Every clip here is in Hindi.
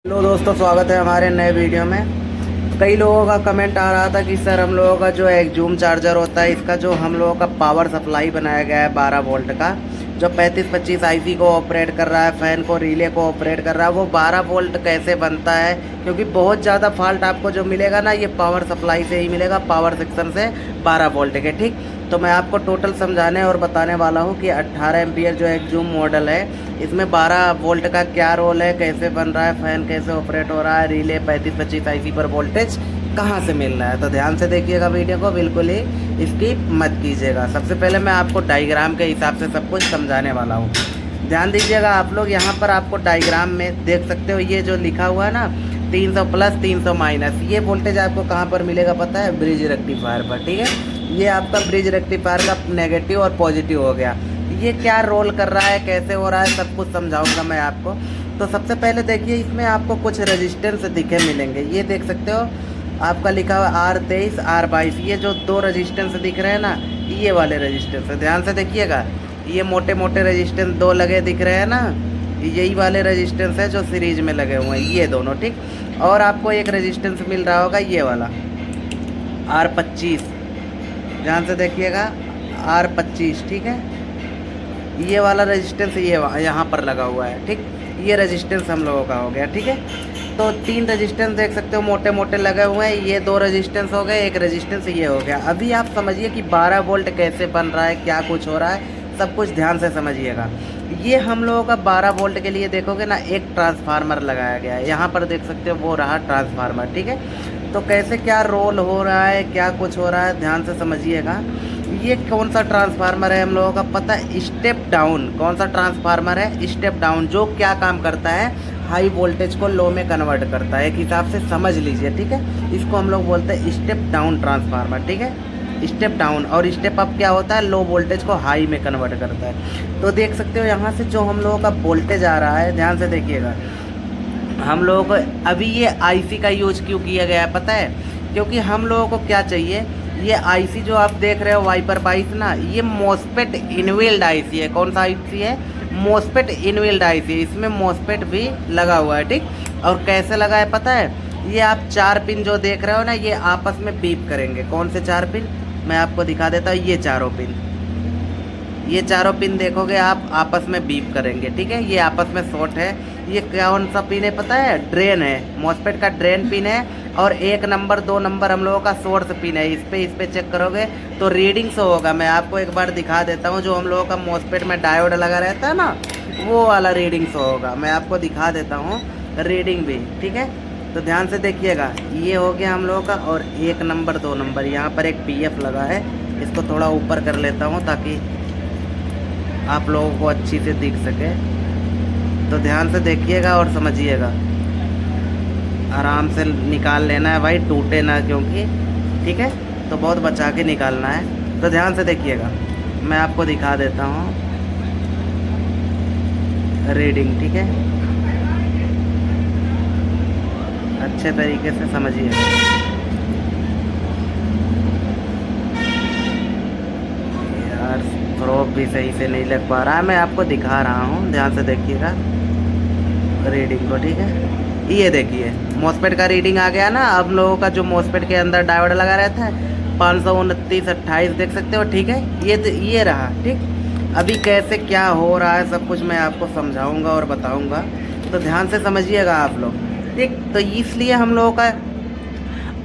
हेलो दोस्तों, स्वागत है हमारे नए वीडियो में। कई लोगों का कमेंट आ रहा था कि सर हम लोगों का जो एक जूम चार्जर होता है, इसका जो हम लोगों का पावर सप्लाई बनाया गया है 12 वोल्ट का, जो 3525 आईसी को ऑपरेट कर रहा है, फ़ैन को, रिले को ऑपरेट कर रहा है, वो 12 वोल्ट कैसे बनता है। क्योंकि बहुत ज़्यादा फॉल्ट आपको जो मिलेगा ना, ये पावर सप्लाई से ही मिलेगा, पावर सेक्शन से 12 वोल्ट के। ठीक, तो मैं आपको टोटल समझाने और बताने वाला हूँ कि 18 एम्पियर जो एक जूम मॉडल है, इसमें 12 वोल्ट का क्या रोल है, कैसे बन रहा है, फ़ैन कैसे ऑपरेट हो रहा है, रिले 3525 आईसी पर वोल्टेज कहाँ से मिल रहा है। तो ध्यान से देखिएगा वीडियो को, बिल्कुल ही स्किप मत कीजिएगा। सबसे पहले मैं आपको डायग्राम के हिसाब से सब कुछ समझाने वाला हूँ। ध्यान दीजिएगा आप लोग, यहाँ पर आपको डायग्राम में देख सकते हो, ये जो लिखा हुआ है ना 300 प्लस 300 माइनस, ये वोल्टेज आपको कहाँ पर मिलेगा पता है? ब्रिज रेक्टिफायर पर। ठीक है, ये आपका ब्रिज रेक्टिफायर का नेगेटिव और पॉजिटिव हो गया। ये क्या रोल कर रहा है, कैसे हो रहा है, सब कुछ समझाऊंगा मैं आपको। तो सबसे पहले देखिए, इसमें आपको कुछ रेजिस्टेंस दिखे मिलेंगे। ये देख सकते हो, आपका लिखा हुआ R23 R22, ये जो दो रेजिस्टेंस दिख रहे हैं ना, ये वाले रेजिस्टेंस है। ध्यान से देखिएगा, ये मोटे मोटे रेजिस्टेंस दो लगे दिख रहे हैं ना, यही वाले रेजिस्टेंस है जो सीरीज में लगे हुए हैं, ये दोनों। ठीक, और आपको एक रेजिस्टेंस मिल रहा होगा ये वाला R25, ध्यान से देखिएगा, R25। ठीक है, ये वाला रेजिस्टेंस ये यहाँ पर लगा हुआ है। ठीक, ये रेजिस्टेंस हम लोगों का हो गया। ठीक है, तो 3 रेजिस्टेंस देख सकते हो मोटे मोटे लगे हुए हैं, ये 2 रेजिस्टेंस हो गए, एक रेजिस्टेंस ये हो गया। अभी आप समझिए कि 12 वोल्ट कैसे बन रहा है, क्या कुछ हो रहा है, सब कुछ ध्यान से समझिएगा। ये हम लोगों का 12 वोल्ट के लिए देखोगे ना, एक ट्रांसफार्मर लगाया गया है, यहाँ पर देख सकते हो, वो रहा ट्रांसफार्मर। ठीक है, तो कैसे क्या रोल हो रहा है, क्या कुछ हो रहा है, ध्यान से समझिएगा। ये कौन सा ट्रांसफार्मर है हम लोगों का पता है? Step down. कौन सा ट्रांसफार्मर है? स्टेप डाउन, जो क्या काम करता है, हाई वोल्टेज को लो में कन्वर्ट करता है। एक हिसाब से समझ लीजिए। ठीक है, इसको हम लोग बोलते हैं स्टेप डाउन ट्रांसफार्मर। ठीक है, स्टेप डाउन, और स्टेप अप क्या होता है? लो वोल्टेज को हाई में कन्वर्ट करता है। तो देख सकते हो यहाँ से जो हम लोगों का वोल्टेज आ रहा है, ध्यान से देखिएगा। हम लोगों को अभी ये आईसी का यूज क्यों किया गया है पता है? क्योंकि हम लोगों को क्या चाहिए, ये आईसी जो आप देख रहे हो वाइपर 22 ना, ये मॉसफेट इनबिल्ट आईसी है। कौन सा आईसी है? मॉसफेट इनबिल्ट आईसी है। इसमें मॉसफेट भी लगा हुआ है। ठीक, और कैसे लगा है पता है? ये आप 4 पिन जो देख रहे हो ना, ये आपस में बीप करेंगे। कौन से 4 पिन? मैं आपको दिखा देता हूँ। ये चारों पिन, ये चारों पिन देखोगे आप, आपस में बीप करेंगे। ठीक है, ये आपस में शॉर्ट है। ये कौन सा पिन है पता है? ड्रेन है, मॉसफेट का ड्रेन पिन है। और 1 नंबर 2 नंबर हम लोगों का सोर्स पिन है। इस पे चेक करोगे तो रीडिंग से होगा। मैं आपको एक बार दिखा देता हूँ, जो हम लोगों का मॉसफेट में डायोड लगा रहता है ना, वो वाला रीडिंग से होगा। मैं आपको दिखा देता हूँ रीडिंग भी। ठीक है, तो ध्यान से देखिएगा, ये हो गया हम लोगों का। और 1 नंबर 2 नंबर, यहाँ पर एक पीएफ लगा है, इसको थोड़ा ऊपर कर लेता हूँ ताकि आप लोगों को अच्छी से दिख सके। तो ध्यान से देखिएगा और समझिएगा, आराम से निकाल लेना है भाई, टूटे ना, क्योंकि ठीक है, तो बहुत बचा के निकालना है। तो ध्यान से देखिएगा, मैं आपको दिखा देता हूँ रीडिंग। ठीक है, अच्छे तरीके से समझिएगा। यार प्रोब भी सही से नहीं लग पा रहा है, मैं आपको दिखा रहा हूँ, ध्यान से देखिएगा रीडिंग को। ठीक है, ये देखिए मॉसफेट का रीडिंग आ गया ना। अब लोगों का जो मॉसफेट के अंदर डायोड लगा रहता है 529/28 देख सकते हो। ठीक है, ये रहा। ठीक, अभी कैसे क्या हो रहा है सब कुछ मैं आपको समझाऊंगा और बताऊंगा, तो ध्यान से समझिएगा आप लोग। ठीक, तो इसलिए हम लोगों का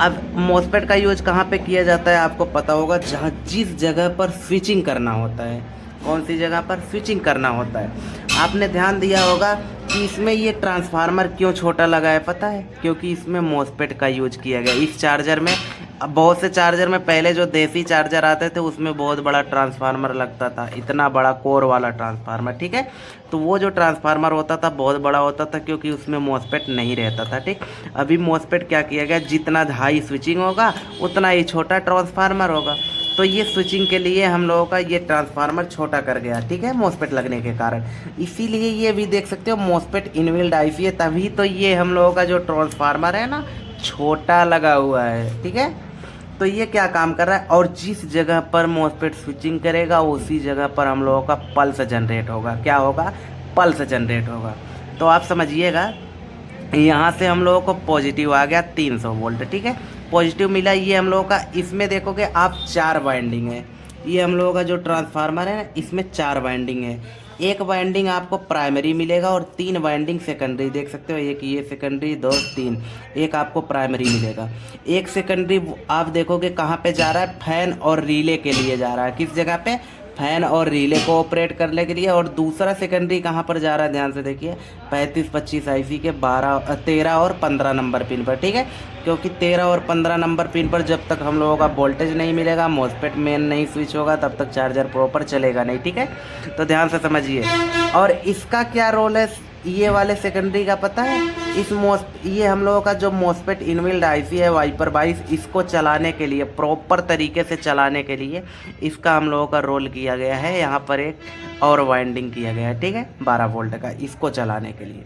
अब मॉसफेट का यूज कहाँ पे किया जाता है आपको पता होगा? जहाँ जिस जगह पर स्विचिंग करना होता है। कौन सी जगह पर स्विचिंग करना होता है? आपने ध्यान दिया होगा कि इसमें ये ट्रांसफार्मर क्यों छोटा लगा है पता है? क्योंकि इसमें मॉसफेट का यूज किया गया। इस चार्जर में, अब बहुत से चार्जर में पहले जो देसी चार्जर आते थे उसमें बहुत बड़ा ट्रांसफार्मर लगता था, इतना बड़ा कोर वाला ट्रांसफार्मर। ठीक है, तो वो जो ट्रांसफार्मर होता था बहुत बड़ा होता था, क्योंकि उसमें मॉसफेट नहीं रहता था। ठीक, अभी मॉसफेट क्या किया गया, जितना हाई स्विचिंग होगा उतना ही छोटा ट्रांसफार्मर होगा। तो ये स्विचिंग के लिए हम लोगों का ये ट्रांसफार्मर छोटा कर गया। ठीक है, मॉसफेट लगने के कारण। इसीलिए ये भी देख सकते हो मॉसफेट इनबिल्ट आईसी है, तभी तो ये हम लोगों का जो ट्रांसफार्मर है ना, छोटा लगा हुआ है। ठीक है, तो ये क्या काम कर रहा है, और जिस जगह पर मॉसफेट स्विचिंग करेगा उसी जगह पर हम लोगों का पल्स जनरेट होगा। क्या होगा? पल्स जनरेट होगा। तो आप समझिएगा यहाँ से हम लोगों को पॉजिटिव आ गया 300 वोल्ट, ठीक है, पॉजिटिव मिला। ये हम लोगों का इसमें देखोगे आप 4 वाइंडिंग है। ये हम लोगों का जो ट्रांसफार्मर है ना, इसमें 4 वाइंडिंग है। एक वाइंडिंग आपको प्राइमरी मिलेगा और 3 वाइंडिंग सेकेंडरी, देख सकते हो, एक ये सेकेंडरी, 2 3, एक आपको प्राइमरी मिलेगा। एक सेकेंडरी आप देखोगे कहाँ पे जा रहा है, फैन और रिले के लिए जा रहा है। किस जगह पे, फैन और रिले को ऑपरेट करने के लिए। और दूसरा सेकेंडरी कहाँ पर जा रहा है, ध्यान से देखिए, 3525 आईसी के 13 और 15 नंबर पिन पर, ठीक है, क्योंकि 13 और 15 नंबर पिन पर जब तक हम लोगों का वोल्टेज नहीं मिलेगा, मॉसफेट मेन नहीं स्विच होगा, तब तक चार्जर प्रॉपर चलेगा नहीं, ठीक है, तो ध्यान से समझिए। और इसका क्या रोल है ये वाले सेकेंडरी का पता है, ये हम लोगों का जो मॉसफेट इनबिल्ट आईसी है वाइपर 22, इसको चलाने के लिए, प्रॉपर तरीके से चलाने के लिए इसका हम लोगों का रोल किया गया है। यहाँ पर एक और वाइंडिंग किया गया है, ठीक है, 12 वोल्ट का, इसको चलाने के लिए।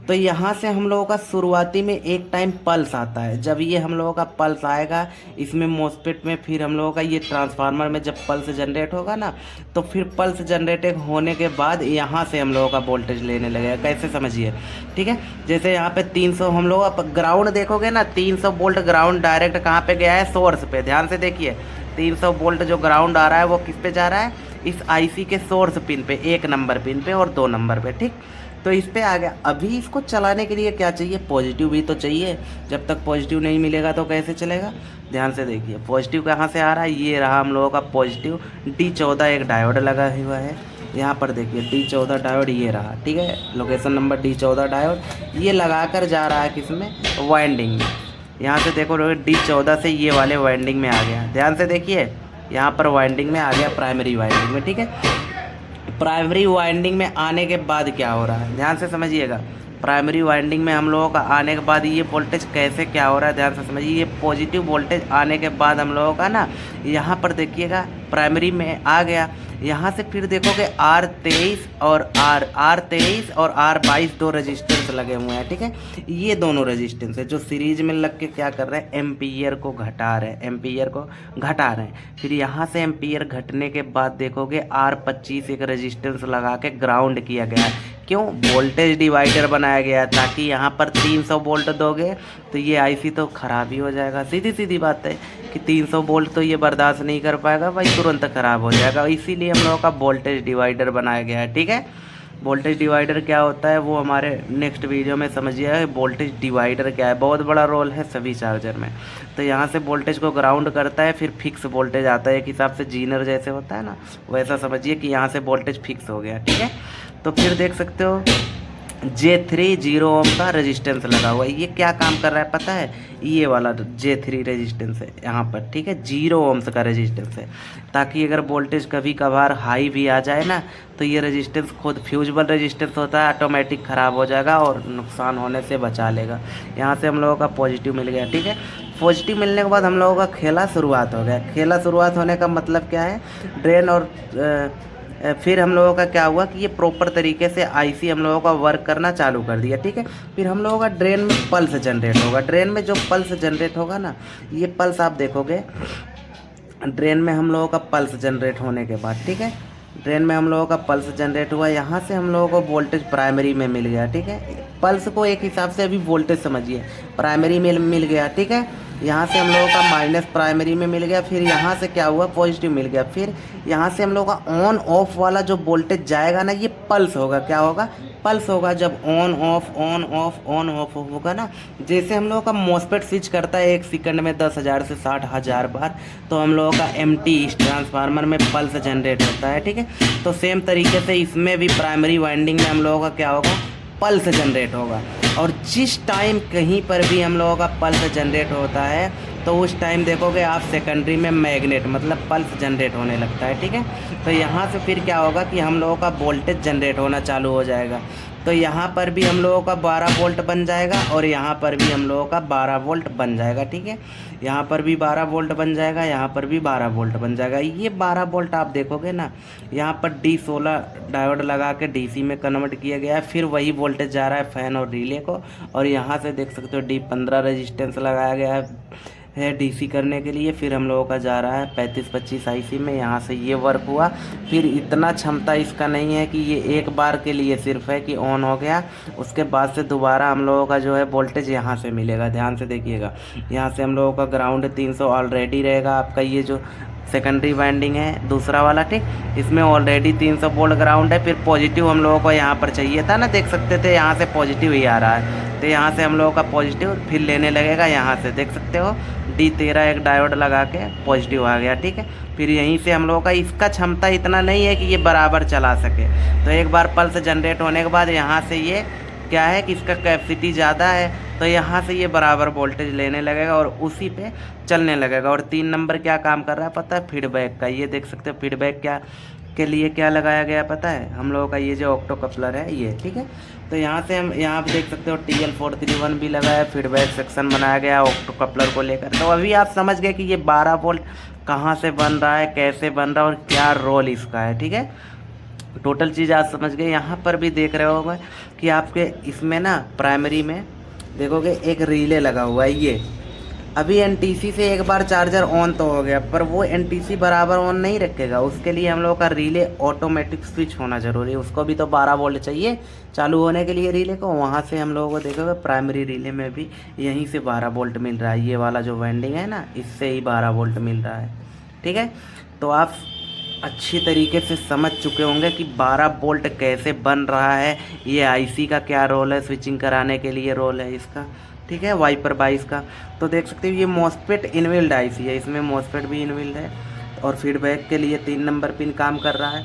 तो यहाँ से हम लोगों का शुरुआती में एक टाइम पल्स आता है। जब ये हम लोगों का पल्स आएगा इसमें मॉसफेट में, फिर हम लोगों का ये ट्रांसफार्मर में जब पल्स जनरेट होगा ना, तो फिर पल्स जनरेट होने के बाद यहाँ से हम लोगों का वोल्टेज लेने लगेगा। कैसे, समझिए, ठीक है, जैसे यहाँ पे 300 हम लोग ग्राउंड देखोगे ना, 300 वोल्ट ग्राउंड डायरेक्ट कहाँ पे गया है, सोर्स पे। ध्यान से देखिए, 300 वोल्ट जो ग्राउंड आ रहा है वो किस पे जा रहा है, इस आईसी के सोर्स पिन पे, 1 नंबर पिन पे और 2 नंबर पे, ठीक, तो इस पे आ गया। अभी इसको चलाने के लिए क्या चाहिए, पॉजिटिव भी तो चाहिए। जब तक पॉजिटिव नहीं मिलेगा तो कैसे चलेगा, ध्यान से देखिए, पॉजिटिव कहाँ से आ रहा है, ये रहा हम लोगों का पॉजिटिव। D14 एक डायोड लगा हुआ है, यहाँ पर देखिए D14 डायोड, ये रहा, ठीक है, लोकेशन नंबर D14 डायोड, ये लगा कर जा रहा है किसमें, वाइंडिंग में। यहाँ से देखो D14 से ये वाले वाइंडिंग में आ गया, ध्यान से देखिए, यहाँ पर वाइंडिंग में आ गया, प्राइमरी वाइंडिंग में, ठीक है। प्राइमरी वाइंडिंग में आने के बाद क्या हो रहा है, ध्यान से समझिएगा, प्राइमरी वाइंडिंग में हम लोगों का आने के बाद ये वोल्टेज कैसे क्या हो रहा है, ध्यान से समझिए। ये पॉजिटिव वोल्टेज आने के बाद हम लोगों का ना, यहाँ पर देखिएगा प्राइमरी में आ गया। यहाँ से फिर देखोगे R23 और R23 और R22 दो रेजिस्टेंस लगे हुए हैं, ठीक है। ये दोनों रेजिस्टेंस है जो सीरीज में लग के क्या कर रहे हैं, एम्पियर को घटा रहे हैं, एम्पियर को घटा रहे हैं। फिर यहाँ से एम्पियर घटने के बाद देखोगे R25 एक रेजिस्टेंस लगा के ग्राउंड किया गया है। क्यों, वोल्टेज डिवाइडर बनाया गया है, ताकि यहाँ पर 300 वोल्ट दोगे तो ये आईसी तो ख़राब ही हो जाएगा। सीधी सीधी बात है कि 300 वोल्ट तो ये बर्दाश्त नहीं कर पाएगा भाई, तुरंत ख़राब हो जाएगा। इसीलिए हम लोगों का वोल्टेज डिवाइडर बनाया गया है, ठीक है। वोल्टेज डिवाइडर क्या होता है वो हमारे नेक्स्ट वीडियो में समझिए। वोल्टेज डिवाइडर क्या है, बहुत बड़ा रोल है सभी चार्जर में। तो यहाँ से वोल्टेज को ग्राउंड करता है, फिर फिक्स वोल्टेज आता है, एक हिसाब से जीनर जैसे होता है ना, वैसा समझिए कि यहाँ से वोल्टेज फिक्स हो गया, ठीक है। तो फिर देख सकते हो J3 0 ओम का रेजिस्टेंस लगा हुआ है। ये क्या काम कर रहा है पता है, ये वाला J3 रेजिस्टेंस है यहाँ पर, ठीक है, 0 ओम्स का रेजिस्टेंस है, ताकि अगर वोल्टेज कभी कभार हाई भी आ जाए ना, तो ये रेजिस्टेंस खुद फ्यूजिबल रेजिस्टेंस होता है, ऑटोमेटिक ख़राब हो जाएगा और नुकसान होने से बचा लेगा। यहाँ से हम लोगों का पॉजिटिव मिल गया, ठीक है। पॉजिटिव मिलने के बाद हम लोगों का खेला शुरुआत हो गया। खेला शुरुआत होने का मतलब क्या है, ड्रेन और फिर हम लोगों का क्या हुआ कि ये प्रॉपर तरीके से आईसी हम लोगों का वर्क करना चालू कर दिया, ठीक है। फिर हम लोगों का ड्रेन में पल्स जनरेट होगा। ड्रेन में जो पल्स जनरेट होगा ना, ये पल्स आप देखोगे ड्रेन में हम लोगों का पल्स जनरेट होने के बाद, ठीक है, ड्रेन में हम लोगों का पल्स जनरेट हुआ, यहाँ से हम लोगों को वोल्टेज प्राइमरी में मिल गया, ठीक है। पल्स को एक हिसाब से अभी वोल्टेज समझिए, प्राइमरी में मिल गया, ठीक है। यहाँ से हम लोगों का माइनस प्राइमरी में मिल गया, फिर यहाँ से क्या हुआ, पॉजिटिव मिल गया। फिर यहाँ से हम लोगों का ऑन ऑफ वाला जो वोल्टेज जाएगा ना, ये पल्स होगा, क्या होगा, पल्स होगा। जब ऑन ऑफ होगा ना, जैसे हम लोगों का मॉसफेट स्विच करता है 1 सेकंड में 10,000 से 60,000 बार, तो हम लोगों का एमटी इस ट्रांसफार्मर में पल्स जनरेट होता है, ठीक है। तो सेम तरीके से इसमें भी प्राइमरी वाइंडिंग में हम लोगों का क्या होगा, पल्स जनरेट होगा। और जिस टाइम कहीं पर भी हम लोगों का पल्स जनरेट होता है, तो उस टाइम देखोगे आप सेकेंडरी में मैग्नेट मतलब पल्स जनरेट होने लगता है, ठीक है। तो यहाँ से फिर क्या होगा कि हम लोगों का वोल्टेज जनरेट होना चालू हो जाएगा। तो यहाँ पर भी हम लोगों का 12 वोल्ट बन जाएगा और यहाँ पर भी हम लोगों का 12 वोल्ट बन जाएगा, ठीक है। यहाँ पर भी 12 वोल्ट बन जाएगा, यहाँ पर भी 12 वोल्ट बन जाएगा। ये 12 वोल्ट आप देखोगे ना, यहाँ पर D16 डायोड लगा के DC में कन्वर्ट किया गया है। फिर वही वोल्टेज जा रहा है फैन और रिले को, और यहाँ से देख सकते हो D15 रेजिस्टेंस लगाया गया है, है डीसी करने के लिए। फिर हम लोगों का जा रहा है 3525 आईसी में, यहाँ से ये वर्क हुआ। फिर इतना क्षमता इसका नहीं है कि ये एक बार के लिए सिर्फ है कि ऑन हो गया, उसके बाद से दोबारा हम लोगों का जो है वोल्टेज यहाँ से मिलेगा। ध्यान से देखिएगा, यहाँ से हम लोगों का ग्राउंड 300 ऑलरेडी रहेगा। आपका ये जो सेकेंडरी वाइंडिंग है दूसरा वाला, ठीक, इसमें ऑलरेडी 300 वोल्ट ग्राउंड है। फिर पॉजिटिव हम लोगों को यहाँ पर चाहिए था ना, देख सकते थे यहाँ से पॉजिटिव ही आ रहा है, तो यहाँ से हम लोगों का पॉजिटिव फिर लेने लगेगा। यहाँ से देख सकते हो D13 एक डायोड लगा के पॉजिटिव आ गया, ठीक है। फिर यहीं से हम लोगों का इसका क्षमता इतना नहीं है कि ये बराबर चला सके, तो एक बार पल्स जनरेट होने के बाद यहाँ से ये क्या है कि इसका कैपेसिटी ज़्यादा है, तो यहाँ से ये बराबर वोल्टेज लेने लगेगा और उसी पे चलने लगेगा। और 3 नंबर क्या काम कर रहा है पता है, फीडबैक का। ये देख सकते हो फीडबैक क्या के लिए क्या लगाया गया पता है, हम लोगों का ये जो ऑक्टो कपलर है ये, ठीक है। तो यहाँ से हम यहाँ आप देख सकते हो TL431 भी लगा है, फीडबैक सेक्शन बनाया गया है ऑक्टो कपलर को लेकर। तो अभी आप समझ गए कि ये 12 वोल्ट कहाँ से बन रहा है, कैसे बन रहा है और क्या रोल इसका है, ठीक है। टोटल चीज़ आप समझ गए। यहाँ पर भी देख रहे होंगे कि आपके इसमें ना प्राइमरी में देखोगे एक रिले लगा हुआ है। ये अभी NTC से एक बार चार्जर ऑन तो हो गया, पर वो NTC बराबर ऑन नहीं रखेगा, उसके लिए हम लोग का रिले ऑटोमेटिक स्विच होना ज़रूरी है। उसको भी तो 12 वोल्ट चाहिए चालू होने के लिए रिले को। वहाँ से हम लोगों को देखोगे प्राइमरी रिले में भी यहीं से 12 वोल्ट मिल रहा है। ये वाला जो वाइंडिंग है ना, इससे ही 12 वोल्ट मिल रहा है, ठीक है। तो आप अच्छी तरीके से समझ चुके होंगे कि 12 वोल्ट कैसे बन रहा है, ये आईसी का क्या रोल है, स्विचिंग कराने के लिए रोल है इसका, ठीक है, वाइपर 22 का। तो देख सकते हो ये मॉसफेट इनबिल्ड आईसी है, इसमें मॉसफेट भी इनबिल्ड है और फीडबैक के लिए 3 नंबर पिन काम कर रहा है।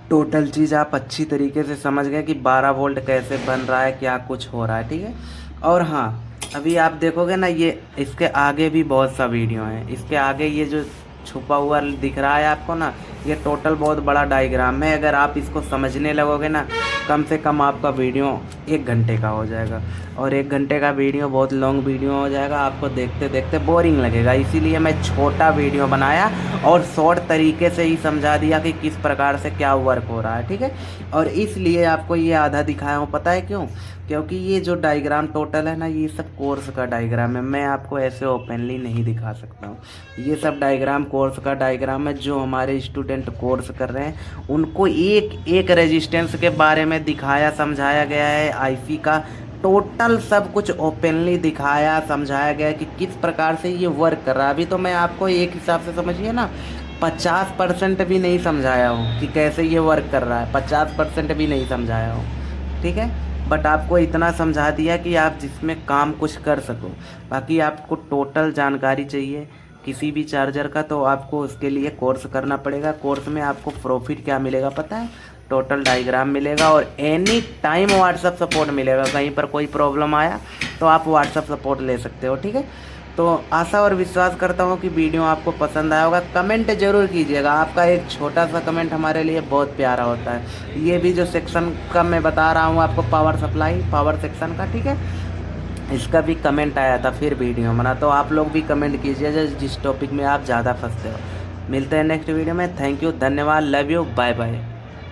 टोटल चीज़ आप अच्छी तरीके से समझ गए कि 12 वोल्ट कैसे बन रहा है, क्या कुछ हो रहा है, ठीक है। और हाँ, अभी आप देखोगे ना, ये इसके आगे भी बहुत सा वीडियो है। इसके आगे ये जो छुपा हुआ दिख रहा है आपको ना, ये टोटल बहुत बड़ा डायग्राम है। अगर आप इसको समझने लगोगे ना, कम से कम आपका वीडियो 1 घंटे का हो जाएगा, और 1 घंटे का वीडियो बहुत लॉन्ग वीडियो हो जाएगा, आपको देखते देखते बोरिंग लगेगा। इसीलिए मैं छोटा वीडियो बनाया और शॉर्ट तरीके से ही समझा दिया कि किस प्रकार से क्या वर्क हो रहा है, ठीक है। और इसलिए आपको ये आधा दिखाया हूँ, पता है क्यों? क्योंकि ये जो डायग्राम टोटल है ना, ये सब कोर्स का डायग्राम है, मैं आपको ऐसे ओपनली नहीं दिखा सकता हूँ। ये सब डायग्राम कोर्स का डायग्राम है, जो हमारे स्टूडेंट कोर्स कर रहे हैं उनको एक एक रेजिस्टेंस के बारे में दिखाया समझाया गया है। आईसी का टोटल सब कुछ ओपनली दिखाया समझाया गया कि किस प्रकार से ये वर्क कर रहा है। अभी तो मैं आपको एक हिसाब से समझिए ना 50% भी नहीं समझाया हूँ कि कैसे ये वर्क कर रहा है, 50% भी नहीं समझाया हूँ, ठीक है। बट आपको इतना समझा दिया कि आप जिसमें काम कुछ कर सको। बाकी आपको टोटल जानकारी चाहिए किसी भी चार्जर का, तो आपको उसके लिए कोर्स करना पड़ेगा। कोर्स में आपको प्रॉफिट क्या मिलेगा पता है? टोटल डायग्राम मिलेगा और एनी टाइम व्हाट्सअप सपोर्ट मिलेगा। कहीं पर कोई प्रॉब्लम आया तो आप व्हाट्सअप सपोर्ट ले सकते हो, ठीक है। तो आशा और विश्वास करता हूँ कि वीडियो आपको पसंद आया होगा। कमेंट जरूर कीजिएगा, आपका एक छोटा सा कमेंट हमारे लिए बहुत प्यारा होता है। ये भी जो सेक्शन का मैं बता रहा हूँ आपको, पावर सप्लाई पावर सेक्शन का, ठीक है, इसका भी कमेंट आया था फिर वीडियो बना। तो आप लोग भी कमेंट कीजिए जिस टॉपिक में आप ज़्यादा फंसते हो। मिलते हैं नेक्स्ट वीडियो में। थैंक यू, धन्यवाद, लव यू, बाय बाय।